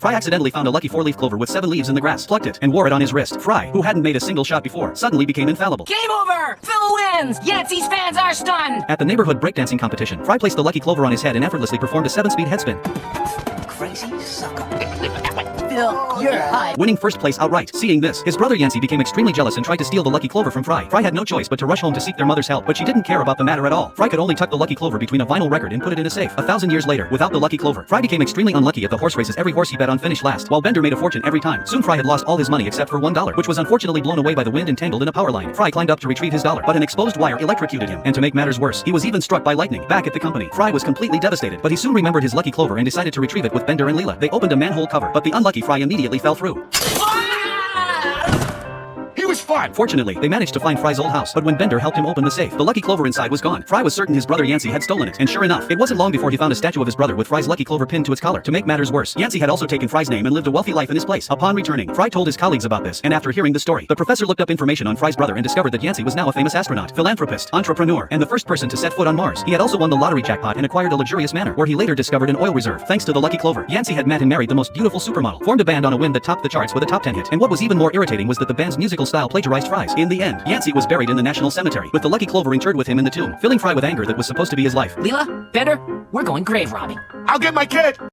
Fry accidentally found a lucky 4-leaf clover with 7 leaves in the grass, plucked it, and wore it on his wrist. Fry, who hadn't made a single shot before, suddenly became infallible. Game over! Phil wins! Yancey's fans are stunned! At the neighborhood breakdancing competition, Fry placed the lucky clover on his head and effortlessly performed a 7-speed headspin, Crazy sucker. Phil, you're hot. winning first place outright. Seeing this, his brother Yancey became extremely jealous and tried to steal the lucky clover from Fry. Fry had no choice but to rush home to seek their mother's help, but she didn't care about the matter at all. Fry could only tuck the lucky clover between a vinyl record and put it in a safe. 1,000 years later, without the lucky clover, Fry became extremely unlucky at the horse races. Every horse he bet on finished last, while Bender made a fortune every time. Soon Fry had lost all his money except for $1, which was unfortunately blown away by the wind and tangled in a power line. Fry climbed up to retrieve his dollar, but an exposed wire electrocuted him, and to make matters worse, he was even struck by lightning. Back at the company, Fry was completely devastated, but he soon remembered his lucky clover and decided to retrieve it with Bender and Leela. They opened a manhole cover, but the unlucky Fry immediately fell through. He was fine. Fortunately, they managed to find Fry's old house, but when Bender helped him open the safe, the lucky clover inside was gone. Fry was certain his brother Yancey had stolen it, and sure enough, it wasn't long before he found a statue of his brother with Fry's lucky clover pinned to its collar. To make matters worse, Yancey had also taken Fry's name and lived a wealthy life in his place. Upon returning, Fry told his colleagues about this, and after hearing the story, the professor looked up information on Fry's brother and discovered that Yancey was now a famous astronaut, philanthropist, entrepreneur, and the first person to set foot on Mars. He had also won the lottery jackpot and acquired a luxurious manor, where he later discovered an oil reserve. Thanks to the lucky clover, Yancey had met and married the most beautiful supermodel, formed a band on a whim that topped the charts with a top 10 hit, and what was even more irritating was that the band's musical style plagiarized Fry's. In the end, Yancey was buried in the national cemetery, with the lucky clover interred with him in the tomb, filling Fry with anger that was supposed to be his life. Leela, Bender, we're going grave robbing. I'll get my kid.